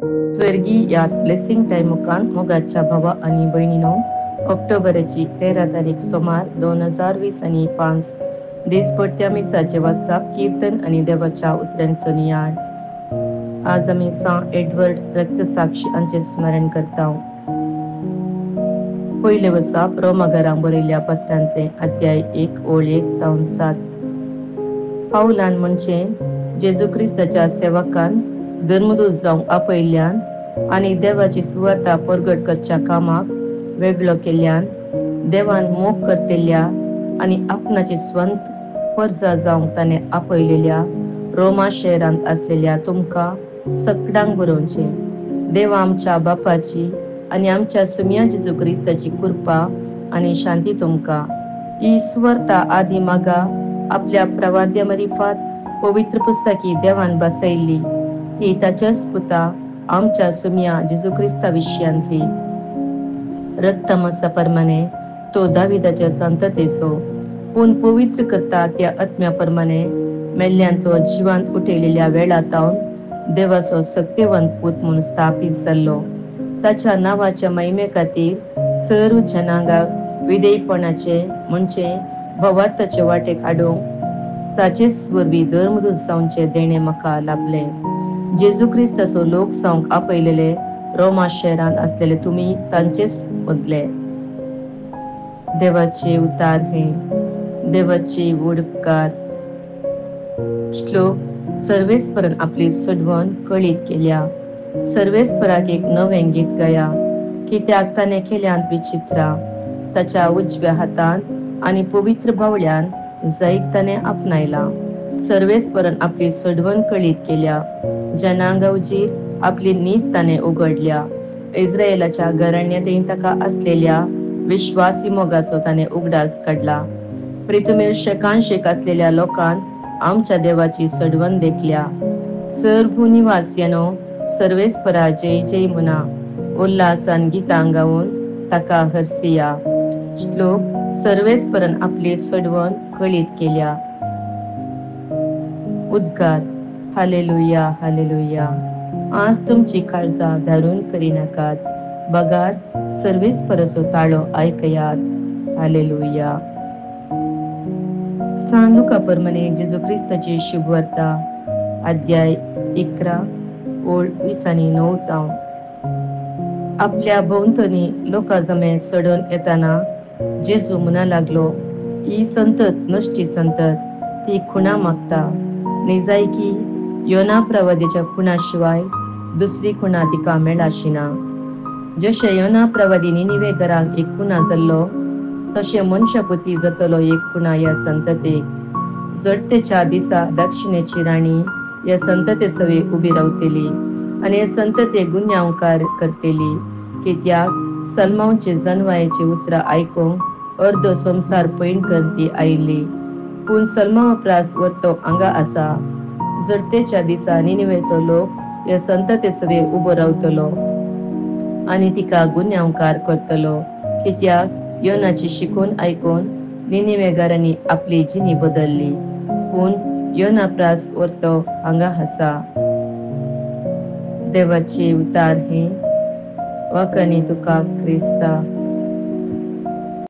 स्वर्गीय यात blessing time मुखान मोगाच्या भावा आणि बहिणीनो, ऑक्टोबरची 13 तारीख सोमार 2020 आणि 5 दिसपट्ट्या मिसाचे वासाप कीर्तन आणि देवाच्या उतरांचो नियाळ. आज आम्ही सांत एडवर्ड रक्तसाक्षी हांचे स्मरण करता. पहिले वसाप रोमाघरांक बरयल्ल्या पत्रांतले अध्याय 1 ओळ 1 तावन 7. पावलान म्हणजे जेजू क्रिस्ताच्या सेवकान धर्मदूत जावंक आपयल्ल्यान आणि देवाची सुवार्ता परगट करच्या कामाक वेगळो केल्ल्यान, देवान मोग करतेल्या आणि आपणाची स्वंत परजा जावंक ताणे आपयलेल्या रोमा शहरांत असलेल्या तुमकां सगळ्यांक बरोवचे. देवा आमच्या बापाची आणि आमच्या सुम्या जेजू क्रिस्ताची कृपा आणि शांती तुमकां. ही सुवार्ता आदी मागा आपल्या प्रवाद्य मरिफात पवित्र पुस्तकी देवान बसयल्ली, ती ताच्याच पुता आमच्या सुम्या जेजू क्रिस्ता विशयांतली. रक्तमसा परमाणे तो दाविदाच्या संततेचो, पूण पवित्र करता त्या आत्म्या परमाणे मेल्ल्यांचो जिवांत उठयलेल्या वेळातावन देवाचो सत्यवंत पूत म्हूण स्थापीत जाल्लो. ताच्या नावाच्या महिमे खातीर सर्व जनांगाक विधेयपणाचे म्हणजे भवार्थाचे वाटेक हाडूंक ताचेच वरवीं धर्मदूत जावचे देणे म्हाका लाभले. जेजू क्रिस्ताचो लोक जावंक आपयलेले रोमा शहरांत असलेले तुमी तांचेच मदले. देवाचे उतार हे. देवाचे वड उपकार. श्लोक. सर्वेस्परान आपली सोडवण कळीत केल्या. सर्वेस्पराक एक नवें गीत गाया, कित्याक ताणे केल्यांत विचित्रा. ताच्या उजव्या हातान आणि पवित्र बावळ्यान जायत ताणे आपणायला. सर्वेस्परान आपली सोडवण कळीत केल्या. जनांगावजीर आपली नीत ताणे उघडल्या. इस्रायेलाच्या घराण्यातय ताका असलेल्या विश्वासी मोगाचो ताणे उगडास काढला. पृथ्वीर शेकांशेक असलेल्या लोकांन आमच्या देवाची सोडवण देखल्या. सर्व निवासियानो, सर्वेस्परा जय जय म्हणा. उल्हासान गितां गावून ताका हरसिया. श्लोक. सर्वेस्परान आपली सोडवण कळीत केल्या. उद्गार. Hallelujah hallelujah. आज तुमची काळजा धारून करिनाकात. बगात सर्वेस्पराचो ताळो ऐकयात. हालेलुया. सांत लुका परमाणे जेजू क्रिस्ताची शुभवार्ता अध्याय 11 ओळ 20 आणि 9 तावन. आपल्या भोवतणी लोकां जमे सडून येताना जेजू म्हणा लागलो, ही संतत नश्टी संतत ती खुणा मागता. निजाय की योना प्रवादीच्या खुणा शिवाय दुसरी खुणा तिका मेळाशिना. जशे योना प्रवादी निनिवे घरांक एक खुणा जाल्लो, तशे मनशापुती जातलो एक खुणा या संततेक. जडतेच्या दिसा दक्षिणेची राणी या संतते सवे उभी रावतेली आणि या संतते गुन्यांवकार करतेली, कित्याक सलमांचे जनवायेची उतरां आयकूंक अर्धो संसार पैण करती आयिल्ली. पूण सलमा प्रास वर्तो हांगा आसा. जडतेच्या दिसा निनिवेचो लोक या संतते सवे उबो रावतलो आणि तिका गुन्यांवकार करतलो, कित्याक योनाची शिकून आयकून निनिवेकारांनी आपली जिणी बदलली. पूण योना प्रास वर्तो हांगा आसा. देवाचे उतार हे. वाकणी तुका क्रिस्ता.